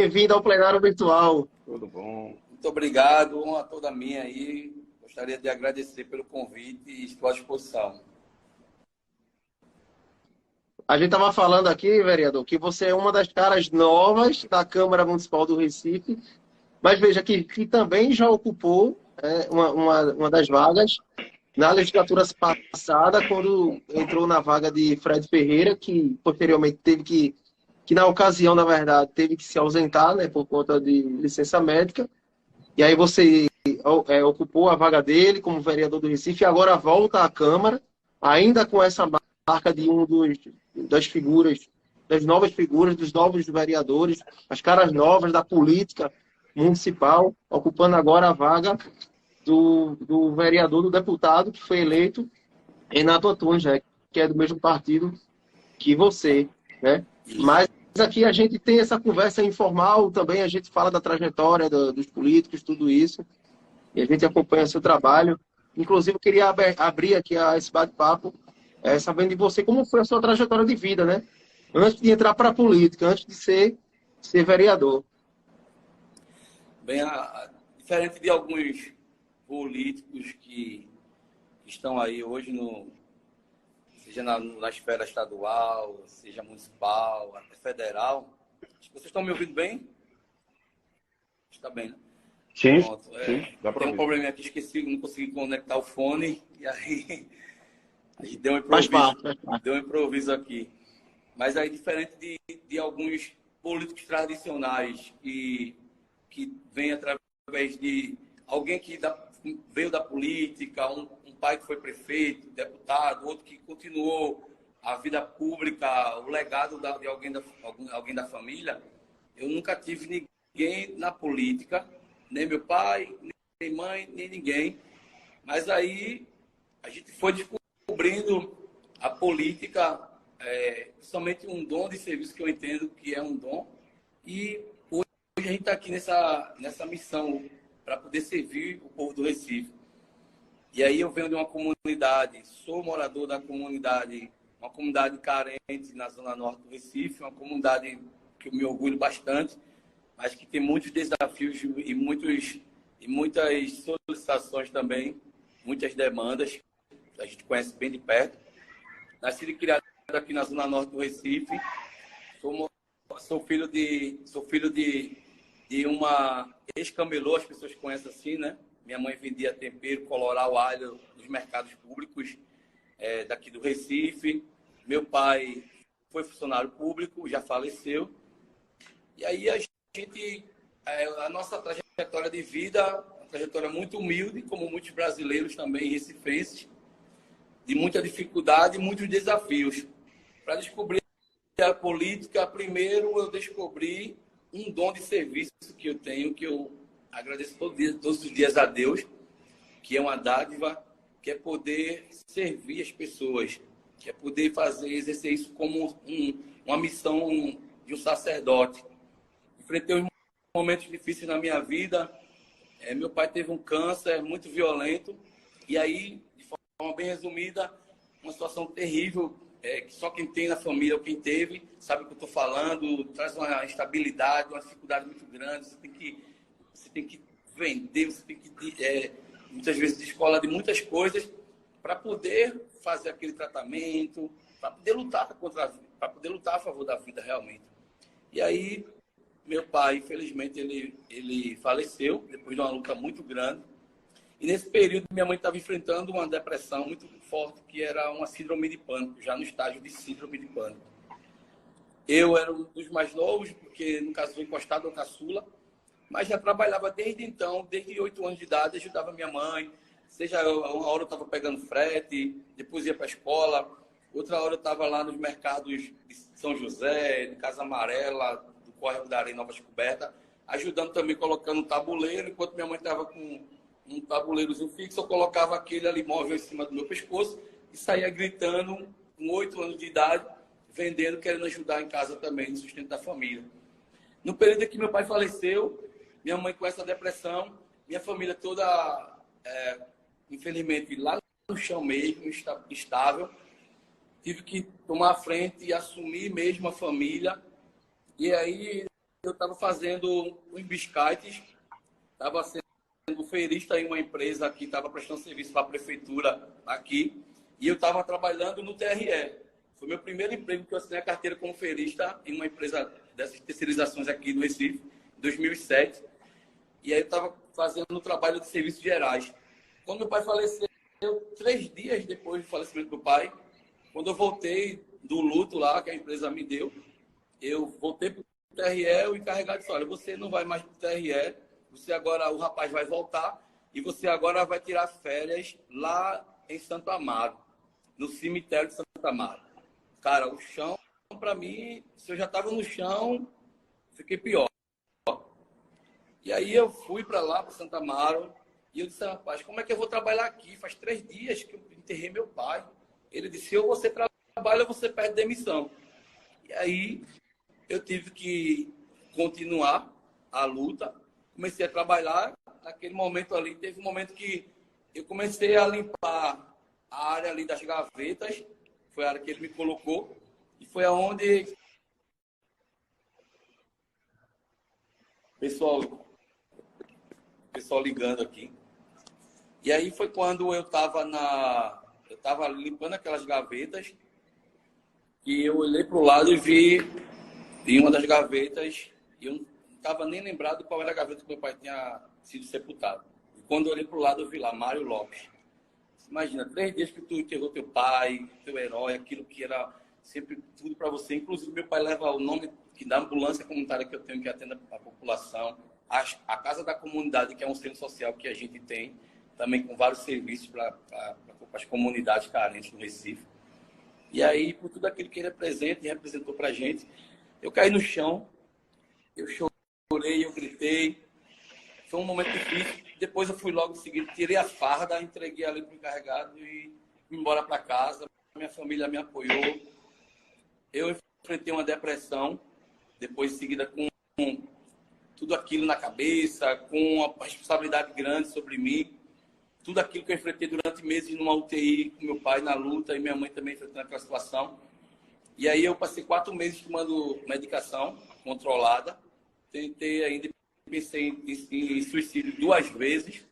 Bem-vindo ao plenário virtual. Tudo bom. Muito obrigado, honra toda minha aí. Gostaria de agradecer pelo convite e estou à disposição. A gente estava falando aqui, vereador, que você é uma das caras novas da Câmara Municipal do Recife, mas veja que também já ocupou uma das vagas na legislatura passada, quando entrou na vaga de Fred Ferreira, que posteriormente teve que na ocasião, na verdade, teve que se ausentar, né, por conta de licença médica. E aí você ocupou a vaga dele como vereador do Recife e agora volta à Câmara, ainda com essa marca de das figuras, das novas figuras, dos novos vereadores, as caras novas da política municipal, ocupando agora a vaga do vereador, do deputado que foi eleito, Renato Antunes, né, que é do mesmo partido que você, né? Mas aqui a gente tem essa conversa informal também, a gente fala da trajetória dos políticos, tudo isso, e a gente acompanha seu trabalho. Inclusive, eu queria abrir aqui esse bate-papo, sabendo de você como foi a sua trajetória de vida, né? Antes de entrar para a política, antes de ser vereador. Bem, diferente de alguns políticos que estão aí hoje, seja na esfera estadual, seja municipal, até federal. Vocês estão me ouvindo bem? Está bem, né? Sim, Pronto. sim, dá para tem um ouvir. problema aqui, não consegui conectar o fone, e aí a gente deu um Faz improviso, parte. deu um improviso aqui. Mas aí, diferente de alguns políticos tradicionais que vêm através de alguém que veio da política, um pai que foi prefeito, deputado, outro que continuou a vida pública, o legado de alguém da família, eu nunca tive ninguém na política, nem meu pai, nem mãe, nem ninguém. Mas aí a gente foi descobrindo a política, somente um dom de serviço que eu entendo que é um dom. E hoje a gente está aqui nessa missão para poder servir o povo do Recife. E aí eu venho de uma comunidade, sou morador da comunidade, uma comunidade carente na zona norte do Recife, uma comunidade que eu me orgulho bastante, mas que tem muitos desafios e muitas solicitações também, muitas demandas, a gente conhece bem de perto. Nascido e criado aqui na zona norte do Recife, sou filho de uma ex-camelô, as pessoas conhecem assim, né? Minha mãe vendia tempero, colorau, alho nos mercados públicos daqui do Recife. Meu pai foi funcionário público, já faleceu. E aí a nossa trajetória de vida, uma trajetória muito humilde, como muitos brasileiros também, recifenses, de muita dificuldade e muitos desafios. Para descobrir a política, primeiro eu descobri um dom de serviço que eu tenho, que eu agradeço todos os dias a Deus, que é uma dádiva, que é poder servir as pessoas, que é poder exercer isso como uma missão de um sacerdote. Enfrentei uns momentos difíceis na minha vida. Meu pai teve um câncer muito violento, e aí, de forma bem resumida, uma situação terrível, que só quem tem na família ou quem teve sabe o que eu estou falando, traz uma instabilidade, uma dificuldade muito grande, você tem que vender, você tem que, muitas vezes, descolar de muitas coisas para poder fazer aquele tratamento, para poder lutar a favor da vida realmente. E aí, meu pai, infelizmente, ele faleceu depois de uma luta muito grande. E nesse período, minha mãe estava enfrentando uma depressão muito forte, que era uma síndrome de pânico, já no estágio de síndrome de pânico. Eu era um dos mais novos, porque no caso foi encostado ao caçula, mas já trabalhava desde então, desde 8 anos de idade, ajudava minha mãe. Seja uma hora eu estava pegando frete, depois ia para a escola, outra hora eu estava lá nos mercados de São José, de Casa Amarela, do Córrego da Areia Nova Descoberta, ajudando também, colocando um tabuleiro, enquanto minha mãe estava com um tabuleirozinho fixo, eu colocava aquele ali móvel em cima do meu pescoço e saía gritando, com 8 anos de idade, vendendo, querendo ajudar em casa também, no sustento da família. No período em que meu pai faleceu, minha mãe com essa depressão, minha família toda, infelizmente, lá no chão mesmo, estável, tive que tomar a frente e assumir mesmo a família. E aí eu estava fazendo um biscates, estava sendo feirista em uma empresa que estava prestando serviço para a prefeitura aqui, e eu estava trabalhando no TRE. Foi meu primeiro emprego que eu assinei a carteira como feirista em uma empresa dessas terceirizações aqui do Recife, em 2007. E aí eu estava fazendo um trabalho de serviços gerais. Quando meu pai faleceu, 3 dias depois do falecimento do pai, quando eu voltei do luto lá que a empresa me deu, eu voltei para o TRE, o encarregado disse, olha, você não vai mais para o TRE, você agora, o rapaz vai voltar e você agora vai tirar férias lá em Santo Amaro, no cemitério de Santo Amaro. Cara, o chão, para mim, se eu já estava no chão, fiquei pior. E aí eu fui para lá, para Santo Amaro, e eu disse, rapaz, como é que eu vou trabalhar aqui? Faz 3 dias que eu enterrei meu pai. Ele disse, ou você trabalha ou você perde demissão. E aí eu tive que continuar a luta. Comecei a trabalhar. Naquele momento ali, teve um momento que eu comecei a limpar a área ali das gavetas. Foi a área que ele me colocou. E foi aonde... Pessoal ligando aqui. E aí foi quando eu estava limpando aquelas gavetas e eu olhei para o lado e vi em uma das gavetas, e eu não estava nem lembrado qual era a gaveta que meu pai tinha sido sepultado. E quando eu olhei para o lado, eu vi lá, Mário Lopes. Imagina, 3 dias que tu enterrou teu pai, teu herói, aquilo que era sempre tudo para você. Inclusive, meu pai leva o nome da ambulância comunitária que eu tenho, que atende a população, a Casa da Comunidade, que é um centro social que a gente tem, também com vários serviços para as comunidades carentes do Recife. E aí, por tudo aquilo que ele representa e representou para a gente, eu caí no chão, eu chorei, eu gritei. Foi um momento difícil. Depois eu fui logo em seguida, tirei a farda, entreguei ali para o encarregado e fui embora para casa. Minha família me apoiou. Eu enfrentei uma depressão, depois em seguida com tudo aquilo na cabeça, com uma responsabilidade grande sobre mim. Tudo aquilo que eu enfrentei durante meses numa UTI com meu pai na luta e minha mãe também enfrentando aquela situação. E aí eu passei 4 meses tomando medicação controlada. Tentei ainda, pensei em suicídio 2 vezes.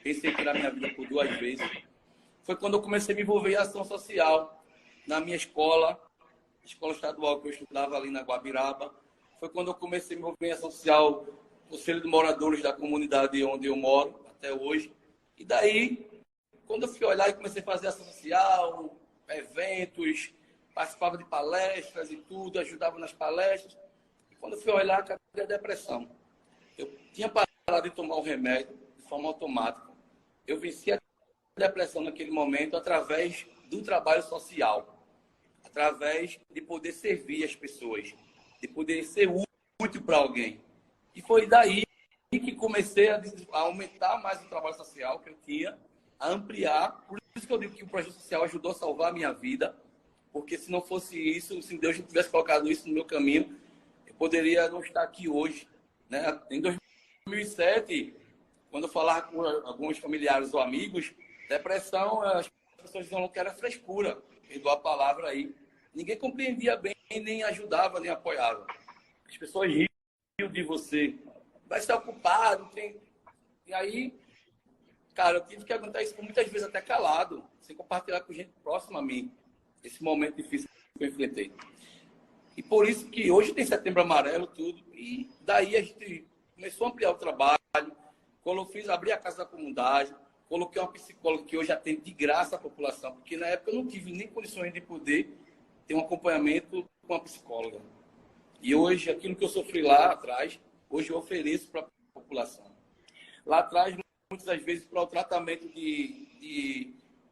Pensei em tirar minha vida por 2 vezes. Foi quando eu comecei a me envolver em ação social na minha escola estadual que eu estudava ali na Guabiraba. Foi quando eu comecei a me envolver em ação social, Conselho de Moradores da comunidade onde eu moro até hoje. E daí, quando eu fui olhar e comecei a fazer ação social, eventos, participava de palestras e tudo, ajudava nas palestras. E quando eu fui olhar, acabei a depressão. Eu tinha parado de tomar o remédio de forma automática. Eu venci a depressão naquele momento através do trabalho social, através de poder servir as pessoas, de poder ser útil para alguém. E foi daí que comecei a aumentar mais o trabalho social que eu tinha, a ampliar. Por isso que eu digo que o projeto social ajudou a salvar a minha vida, porque se não fosse isso, se Deus não tivesse colocado isso no meu caminho, eu poderia não estar aqui hoje. Né? Em 2007, quando eu falava com alguns familiares ou amigos, depressão, as pessoas diziam que era frescura, perdoa a palavra aí. Ninguém compreendia bem, nem ajudava, nem apoiava. As pessoas riam de você. Vai estar ocupado, tem... E aí, cara, eu tive que aguentar isso muitas vezes até calado, sem compartilhar com gente próxima a mim, esse momento difícil que eu enfrentei. E por isso que hoje tem Setembro Amarelo, tudo, e daí a gente começou a ampliar o trabalho, quando eu fiz, abri a Casa da Comunidade, coloquei uma psicóloga que hoje atende de graça a população, porque na época eu não tive nem condições de poder ter um acompanhamento com a psicóloga. E hoje, aquilo que eu sofri lá atrás, hoje eu ofereço para a população. Lá atrás, muitas das vezes, para o tratamento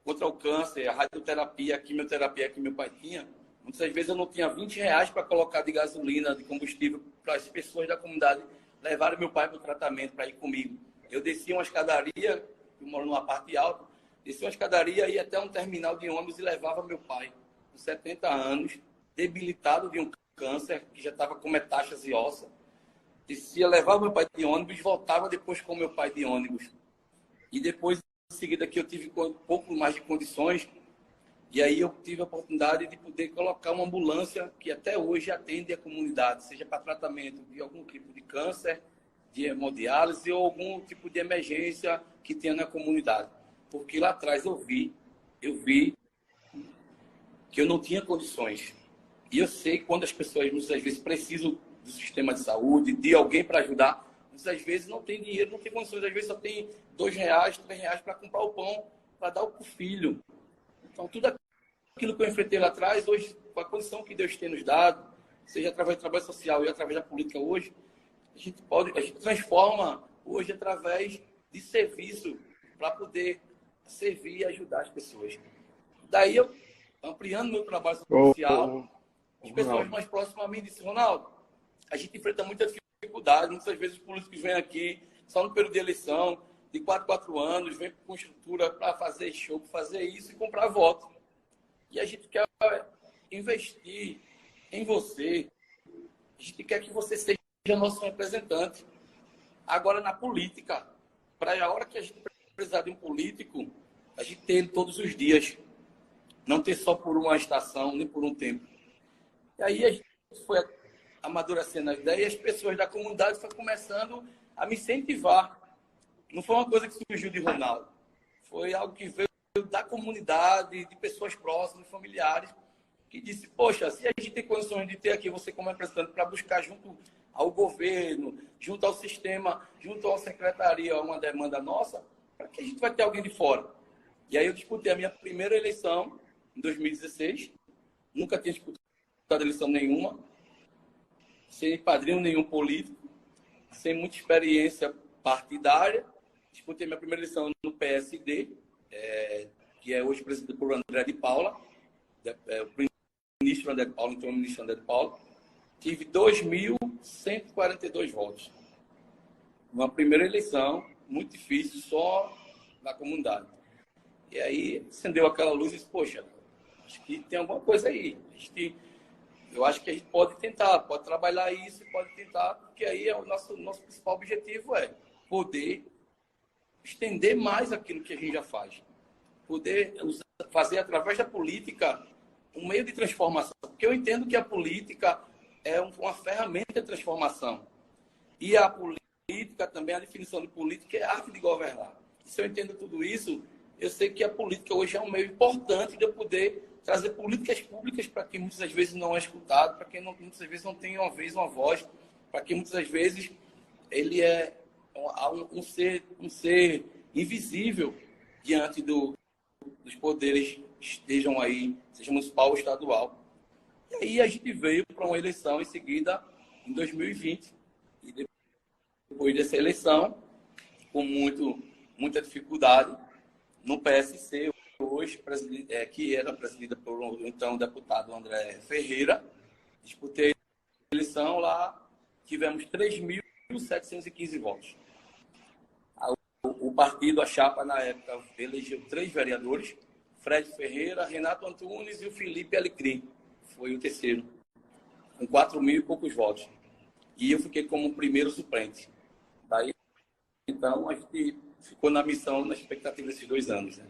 contra o câncer, a radioterapia, a quimioterapia que meu pai tinha, muitas das vezes eu não tinha R$ 20 para colocar de gasolina, de combustível, para as pessoas da comunidade levarem meu pai para o tratamento, para ir comigo. Eu descia uma escadaria, eu moro numa parte alta, descia uma escadaria, ia até um terminal de ônibus e levava meu pai, com 70 anos, debilitado de um câncer, que já estava com metástase óssea. Descia, levava meu pai de ônibus, voltava depois com meu pai de ônibus. E depois, em seguida, que eu tive um pouco mais de condições, E aí eu tive a oportunidade de poder colocar uma ambulância que até hoje atende a comunidade, seja para tratamento de algum tipo de câncer, de hemodiálise ou algum tipo de emergência que tenha na comunidade. Porque lá atrás eu vi que eu não tinha condições. E eu sei que quando as pessoas muitas vezes precisam do sistema de saúde, de alguém para ajudar, muitas vezes não tem dinheiro, não tem condições, às vezes só tem R$ 2, R$ 3 para comprar o pão, para dar o filho. Então, tudo aquilo que eu enfrentei lá atrás, hoje, com a condição que Deus tem nos dado, seja através do trabalho social e através da política hoje, a gente transforma hoje através de serviço para poder servir e ajudar as pessoas. Daí eu, ampliando meu trabalho social, as pessoas mais próximas a mim disseram: Ronaldo, a gente enfrenta muita dificuldade, muitas vezes os políticos vêm aqui só no período de eleição, de 4 em 4 anos, vêm com estrutura para fazer show, para fazer isso e comprar voto. E a gente quer investir em você, a gente quer que você seja nosso representante. Agora, na política, para a hora que a gente precisar de um político, a gente tem ele todos os dias. Não ter só por uma estação, nem por um tempo. E aí a gente foi amadurecendo a ideia e as pessoas da comunidade foram começando a me incentivar. Não foi uma coisa que surgiu de Ronaldo. Foi algo que veio da comunidade, de pessoas próximas, familiares, que disse: poxa, se a gente tem condições de ter aqui você como representante para buscar junto ao governo, junto ao sistema, junto à secretaria, uma demanda nossa, para que a gente vai ter alguém de fora? E aí eu disputei a minha primeira eleição em 2016. Nunca tinha disputado eleição nenhuma, sem padrinho nenhum político, sem muita experiência partidária. Disputei minha primeira eleição no PSD, que é hoje presidido por André de Paula, o ministro André de Paula, então o ministro André de Paula. Tive 2.142 votos. Uma primeira eleição, muito difícil, só na comunidade. E aí acendeu aquela luz e disse: poxa, acho que tem alguma coisa aí. Eu acho que a gente pode tentar, pode trabalhar isso, pode tentar, porque aí é o nosso principal objetivo é poder estender mais aquilo que a gente já faz. Poder fazer através da política um meio de transformação. Porque eu entendo que a política é uma ferramenta de transformação. E a política também, a definição de política é a arte de governar. Se eu entendo tudo isso, eu sei que a política hoje é um meio importante de eu poder trazer políticas públicas para quem muitas vezes não é escutado, para quem muitas vezes não tem uma vez, uma voz, para quem muitas vezes ele é um ser invisível diante dos poderes que estejam aí, seja municipal ou estadual. E aí a gente veio para uma eleição em seguida, em 2020. E depois dessa eleição, com muita dificuldade, no PSC, hoje, que era presidida por então deputado André Ferreira, disputei a eleição lá, tivemos 3.715 votos. O partido, a chapa, na época, elegeu 3 vereadores, Fred Ferreira, Renato Antunes e o Felipe Alecrim. Foi o terceiro, com 4.000 e poucos votos. E eu fiquei como primeiro suplente. Daí, então, a gente ficou na missão, na expectativa desses 2 anos. Né?